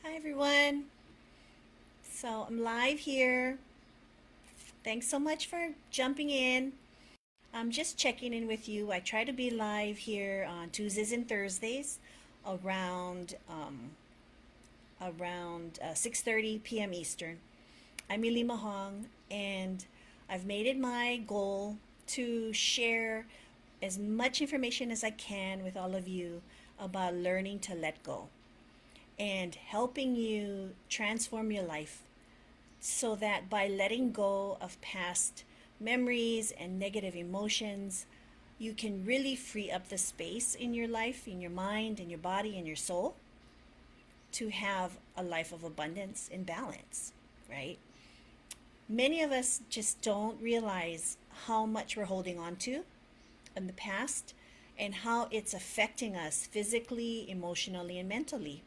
Hi everyone. So I'm live here. Thanks so much for jumping in. I'm just checking in with you. I try to be live here on Tuesdays and Thursdays around 6:30 p.m. Eastern. I'm Ilima Hong, and I've made it my goal to share as much information as I can with all of you about learning to let go and helping you transform your life so that by letting go of past memories and negative emotions, you can really free up the space in your life, in your mind, in your body, in your soul to have a life of abundance and balance, right? Many of us just don't realize how much we're holding on to in the past and how it's affecting us physically, emotionally, and mentally.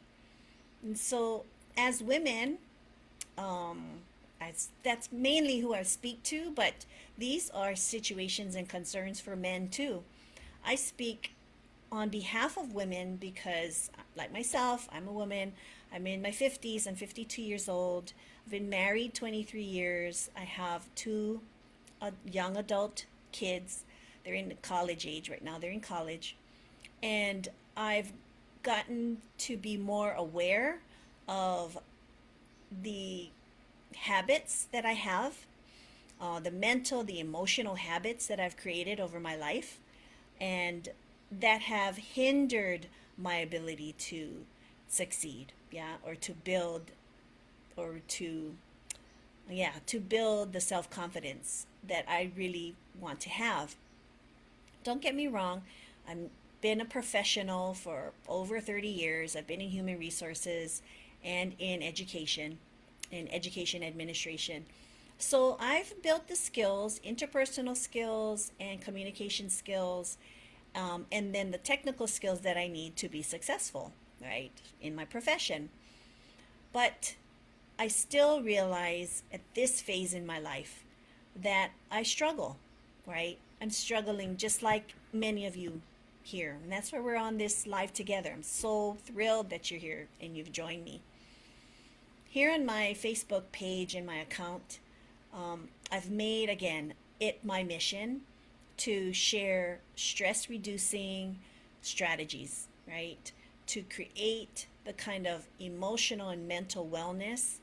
And so, as women, um, that's mainly who I speak to, but these are situations and concerns for men too. I speak on behalf of women because, like myself, I'm a woman. I'm in my 50s. I'm 52 years old. I've been married 23 years. I have two young adult kids. They're in college age right now. They're in college. And I've gotten to be more aware of the habits that I have, the mental, the emotional habits that I've created over my life, and that have hindered my ability to succeed, yeah, or to build, or to build the self confidence that I really want to have. Don't get me wrong, I've been a professional for over 30 years. I've been in human resources and in education administration. So I've built the skills, interpersonal skills and communication skills, and then the technical skills that I need to be successful, right, in my profession. But I still realize at this phase in my life that I struggle, right? I'm struggling just like many of you here. And that's why we're on this live together. I'm so thrilled that you're here and you've joined me. Here on my Facebook page and my account, I've made again it my mission to share stress reducing strategies, right? To create the kind of emotional and mental wellness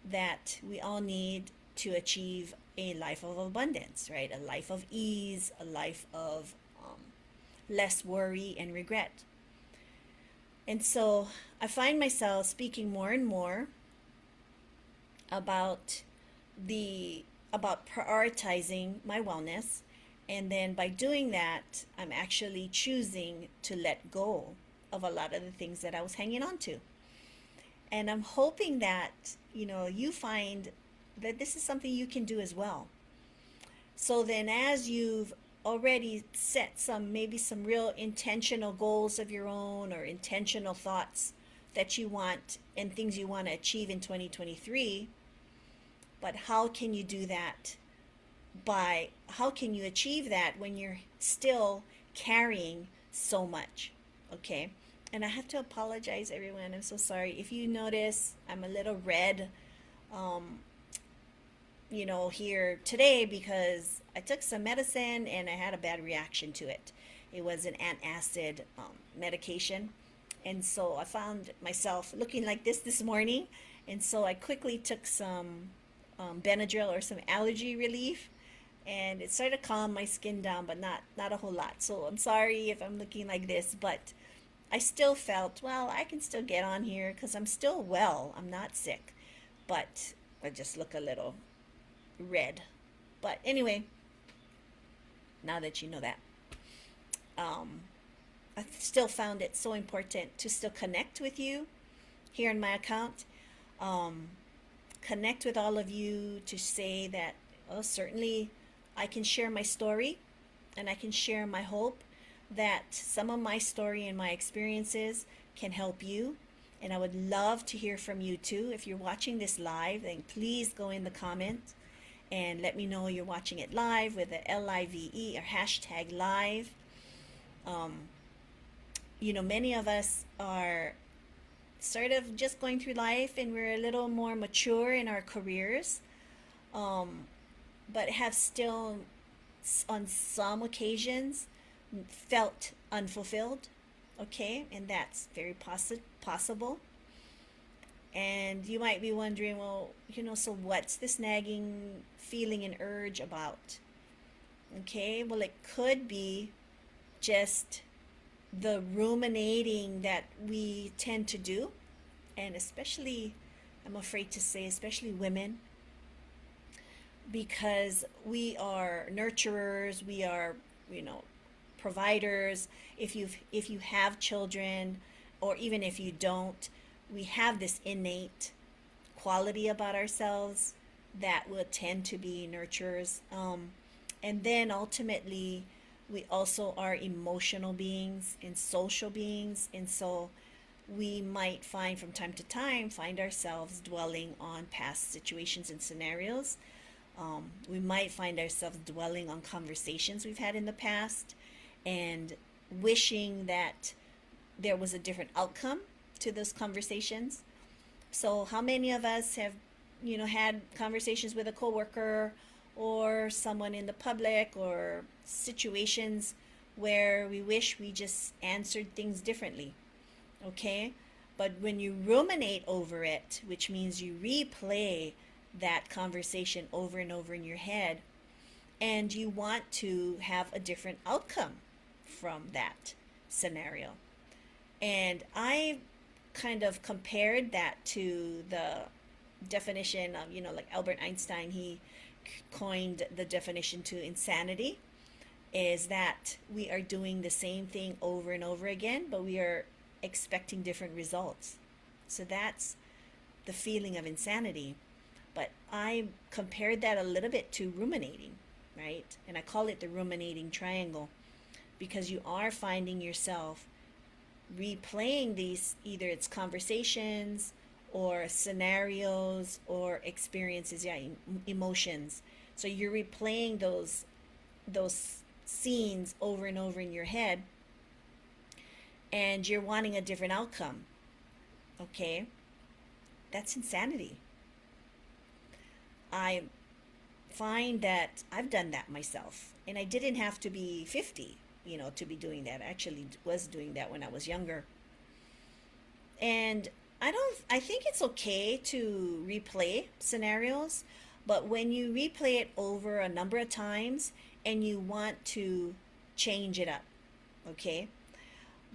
that we all need to achieve a life of abundance, right? A life of ease, a life of less worry and regret. And so I find myself speaking more and more about the about prioritizing my wellness, and then by doing that I'm actually choosing to let go of a lot of the things that I was hanging on to. And I'm hoping that you find that this is something you can do as well. So then, as you've already set maybe some real intentional goals of your own, or intentional thoughts that you want and things you want to achieve in 2023, but how can you do that? How can you achieve that when you're still carrying so much? Okay. And I have to apologize, everyone. I'm so sorry. If you notice, I'm a little red, um, here today because I took some medicine and I had a bad reaction to it. It was an antacid medication. And so I found myself looking like this morning. And so I quickly took some Benadryl or some allergy relief, and it started to calm my skin down, but not a whole lot. So I'm sorry if I'm looking like this, but I still felt, well, I can still get on here because I'm still well. I'm not sick, but I just look a little red. But anyway, now that you know that, um, I still found it so important to still connect with you here in my account. Um, Connect with all of you to say that, oh, certainly I can share my story, and I can share my hope that some of my story and my experiences can help you. And I would love to hear from you too. If you're watching this live, then please go in the comments and let me know you're watching it live with the LIVE or hashtag live. Um, Many of us are sort of just going through life and we're a little more mature in our careers, um, but have still, on some occasions, felt unfulfilled. Okay, and that's very possible. And you might be wondering, well, so what's this nagging feeling and urge about? Okay, well, it could be just the ruminating that we tend to do, and especially, I'm afraid to say, especially women, because we are nurturers, we are, you know, providers. If you have children, or even if you don't, we have this innate quality about ourselves that will tend to be nurturers. And then ultimately, we also are emotional beings and social beings, and so we might find from time to time find ourselves dwelling on past situations and scenarios. We might find ourselves dwelling on conversations we've had in the past and wishing that there was a different outcome to those conversations. So, how many of us have, had conversations with a coworker or someone in the public, or situations where we wish we just answered things differently? Okay? But when you ruminate over it, which means you replay that conversation over and over in your head, and you want to have a different outcome from that scenario. And I kind of compared that to the definition of, like Albert Einstein, he coined the definition to insanity, is that we are doing the same thing over and over again, but we are expecting different results. So that's the feeling of insanity. But I compared that a little bit to ruminating, right? And I call it the ruminating triangle, because you are finding yourself replaying these, either it's conversations or scenarios or experiences, yeah, emotions. So you're replaying those scenes over and over in your head, and you're wanting a different outcome. Okay? That's insanity. I find that I've done that myself, and I didn't have to be 50, to be doing that. I actually was doing that when I was younger. And I think it's okay to replay scenarios, but when you replay it over a number of times and you want to change it up, okay?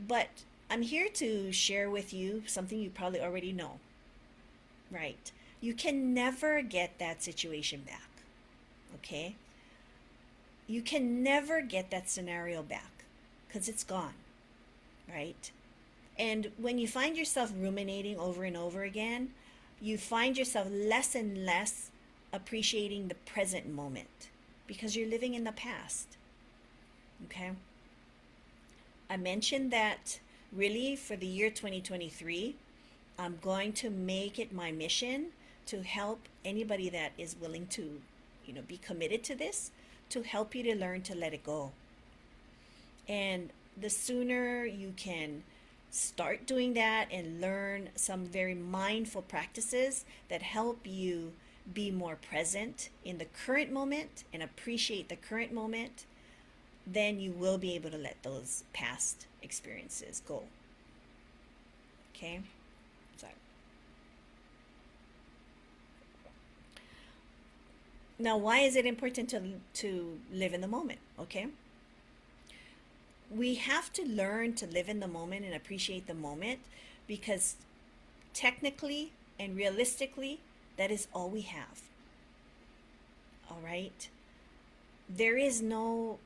But I'm here to share with you something you probably already know, right? You can never get that situation back, okay? You can never get that scenario back because it's gone, right? And when you find yourself ruminating over and over again, you find yourself less and less appreciating the present moment because you're living in the past, okay? I mentioned that really for the year 2023, I'm going to make it my mission to help anybody that is willing to, be committed to this, to help you to learn to let it go. And the sooner you can start doing that and learn some very mindful practices that help you be more present in the current moment and appreciate the current moment, then you will be able to let those past experiences go. Okay? Sorry. Now, why is it important to live in the moment? Okay? We have to learn to live in the moment and appreciate the moment, because technically and realistically, that is all we have. All right? There is no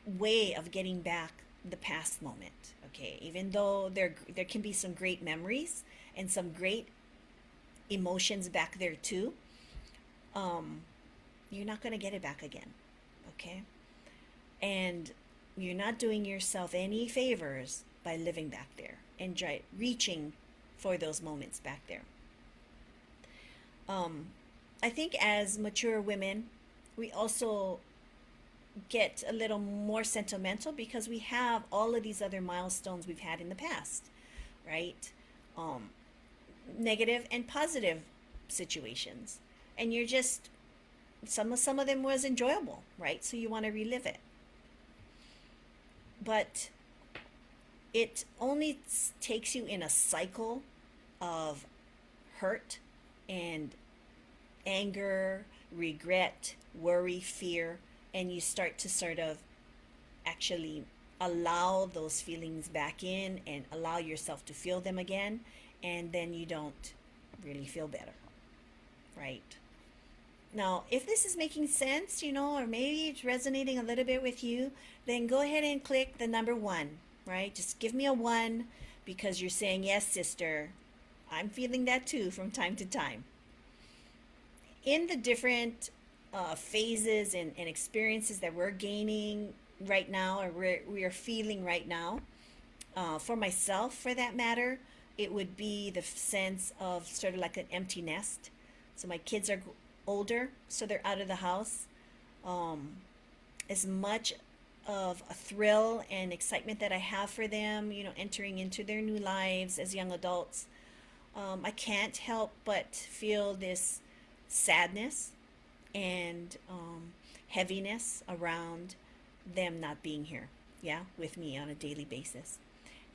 way of getting back the past moment, okay? Even though there can be some great memories and some great emotions back there too, you're not going to get it back again, okay? And you're not doing yourself any favors by living back there and reaching for those moments back there. I think as mature women, we also get a little more sentimental because we have all of these other milestones we've had in the past, right? negative and positive situations. And you're just, some of them was enjoyable, right? So you want to relive it. But it only takes you in a cycle of hurt and anger, regret, worry, fear, and you start to sort of actually allow those feelings back in and allow yourself to feel them again, and then you don't really feel better, right? Now, if this is making sense, or maybe it's resonating a little bit with you, then go ahead and click the number one, right? Just give me a one because you're saying, yes, sister, I'm feeling that too from time to time. In the different phases and experiences that we're gaining right now, or we are feeling right now, for myself, for that matter, it would be the sense of sort of like an empty nest. So my kids are older, so they're out of the house. Um, as much of a thrill and excitement that I have for them, entering into their new lives as young adults, I can't help but feel this sadness and heaviness around them not being here, yeah, with me on a daily basis.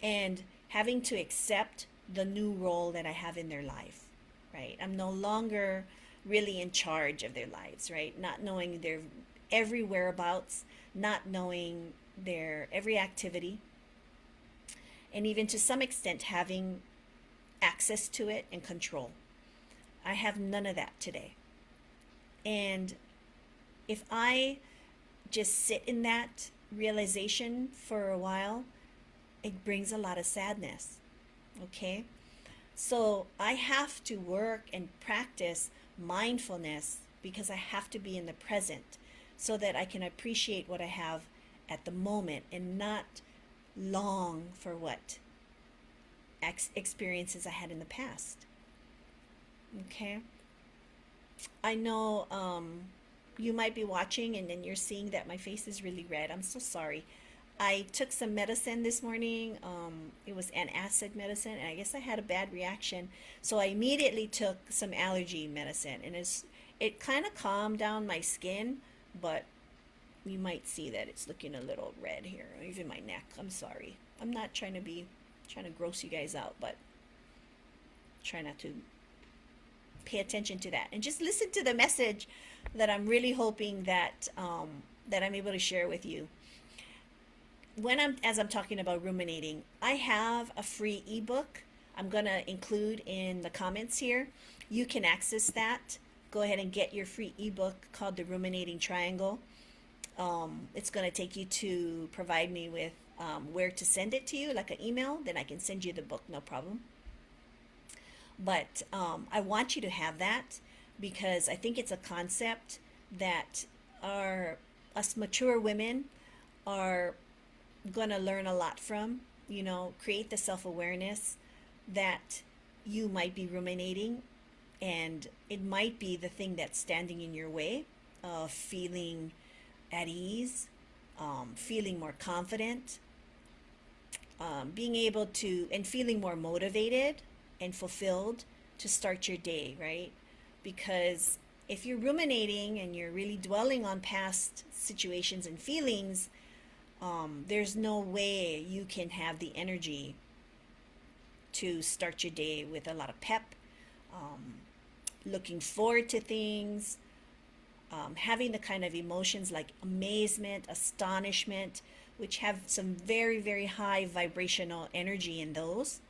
And having to accept the new role that I have in their life, right? I'm no longer really in charge of their lives, right? Not knowing their every whereabouts, not knowing their every activity, and even to some extent having access to it and control. I have none of that today. And if I just sit in that realization for a while, it brings a lot of sadness. Okay? So I have to work and practice mindfulness because I have to be in the present so that I can appreciate what I have at the moment and not long for what experiences I had in the past. Okay? I know you might be watching and then you're seeing that my face is really red. I'm so sorry. I took some medicine this morning. It was an acid medicine, and I guess I had a bad reaction. So I immediately took some allergy medicine, and it kind of calmed down my skin, but you might see that it's looking a little red here, even my neck. I'm sorry. I'm not trying to gross you guys out, but try not to pay attention to that and just listen to the message that I'm really hoping that I'm able to share with you. As I'm talking about ruminating, I have a free ebook I'm going to include in the comments here. You can access that. Go ahead and get your free ebook called The Ruminating Triangle. It's going to take you to provide me with where to send it to you, like an email. Then I can send you the book, no problem. But I want you to have that because I think it's a concept that us mature women are going to learn a lot from. Create the self-awareness that you might be ruminating, and it might be the thing that's standing in your way of feeling at ease, feeling more confident, being able to, and feeling more motivated and fulfilled to start your day, right? Because if you're ruminating and you're really dwelling on past situations and feelings, there's no way you can have the energy to start your day with a lot of pep, um, looking forward to things, having the kind of emotions like amazement, astonishment, which have some very, very high vibrational energy in those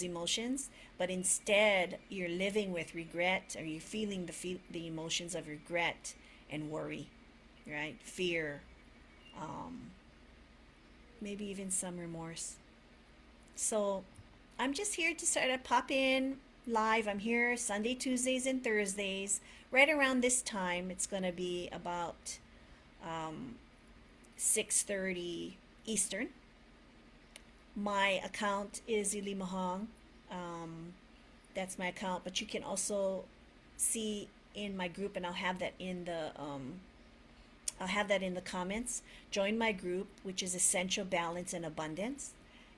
emotions. But instead, you're living with regret, or you're feeling the emotions of regret and worry, right? Fear, um, maybe even some remorse. So I'm just here to sort of pop in live. I'm here Sunday, Tuesdays, and Thursdays. Right around this time, it's going to be about um, 6:30 Eastern. My account is Ilima Hong. Um, that's my account, but you can also see in my group, and I'll have that in the comments. Join my group, which is Essential Balance and Abundance,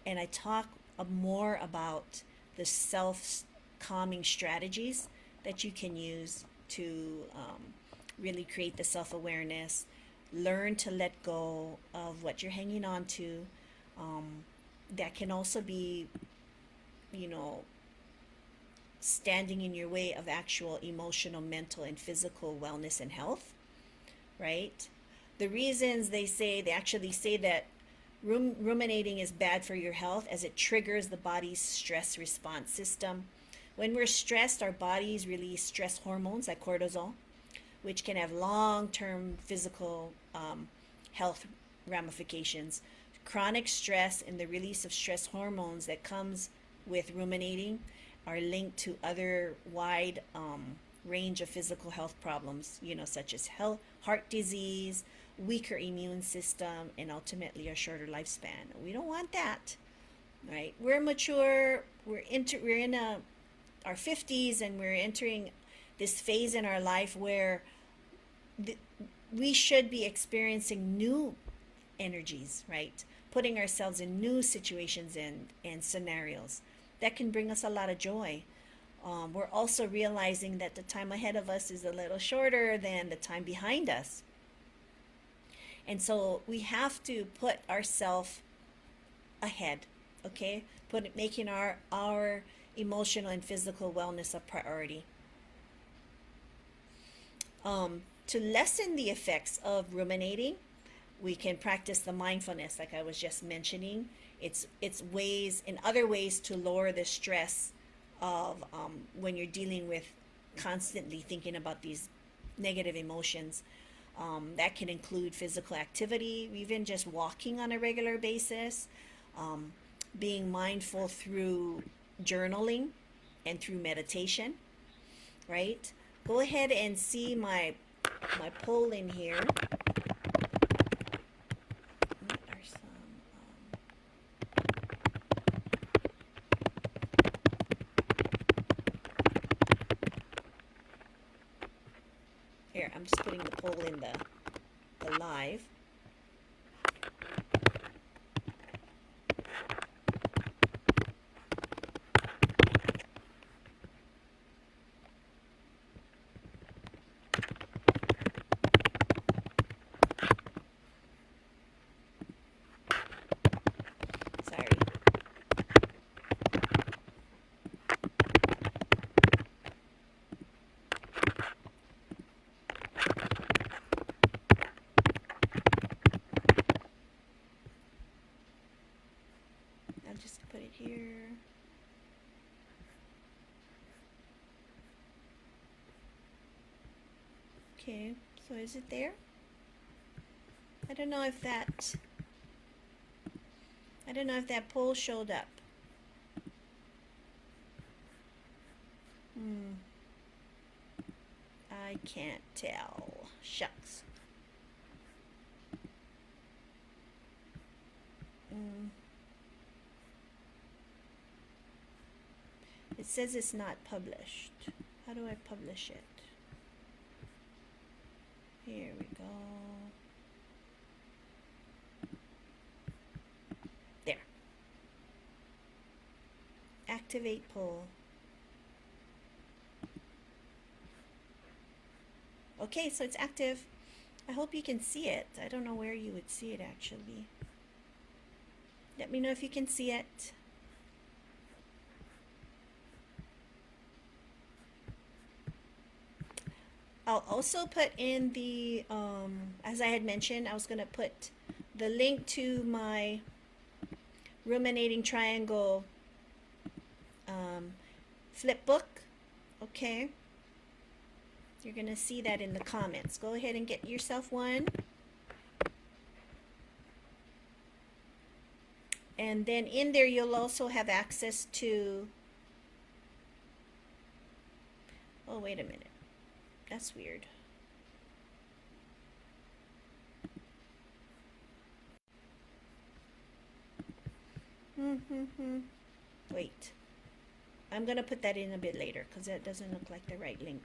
and I talk more about the self calming strategies that you can use to really create the self-awareness, learn to let go of what you're hanging on to. That can also be, you know, standing in your way of actual emotional, mental, and physical wellness and health, right? The reasons they actually say that ruminating is bad for your health as it triggers the body's stress response system. When we're stressed, our bodies release stress hormones like cortisol, which can have long term physical health ramifications. Chronic stress and the release of stress hormones that comes with ruminating are linked to other wide range of physical health problems, you know, such as heart disease, weaker immune system, and ultimately a shorter lifespan. We don't want that, right? We're mature. We're in our 50s, and we're entering this phase in our life where we should be experiencing new energies, right? Putting ourselves in new situations and scenarios that can bring us a lot of joy. We're also realizing that the time ahead of us is a little shorter than the time behind us. And so we have to put ourselves ahead, okay? Making our emotional and physical wellness a priority. To lessen the effects of ruminating, we can practice the mindfulness, like I was just mentioning. It's ways, in other ways, to lower the stress of when you're dealing with constantly thinking about these negative emotions. That can include physical activity, even just walking on a regular basis, being mindful through journaling and through meditation, right? Go ahead and see my poll in here. Here, I'm just putting the poll in the live. Sorry. I'll just put it here. Okay, so is it there? I don't know if that poll showed up. I can't tell. Shucks. It says it's not published. How do I publish it? Here we go. There. Activate poll. Okay, so it's active. I hope you can see it. I don't know where you would see it actually. Let me know if you can see it. I'll also put in the, as I had mentioned, I was going to put the link to my Ruminating Triangle flip book. Okay. You're going to see that in the comments. Go ahead and get yourself one. And then in there, you'll also have access to, oh, wait a minute. That's weird. Wait. I'm going to put that in a bit later because that doesn't look like the right link.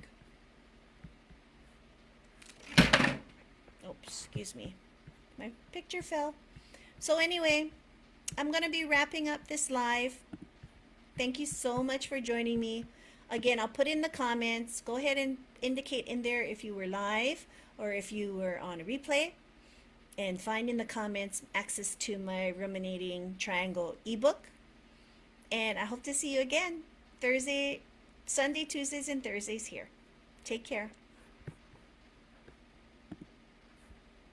Oops, excuse me. My picture fell. So anyway, I'm going to be wrapping up this live. Thank you so much for joining me. Again, I'll put in the comments. Go ahead and indicate in there if you were live or if you were on a replay, and find in the comments access to my Ruminating Triangle ebook. And I hope to see you again Thursday, Sunday, Tuesdays, and Thursdays here. Take care.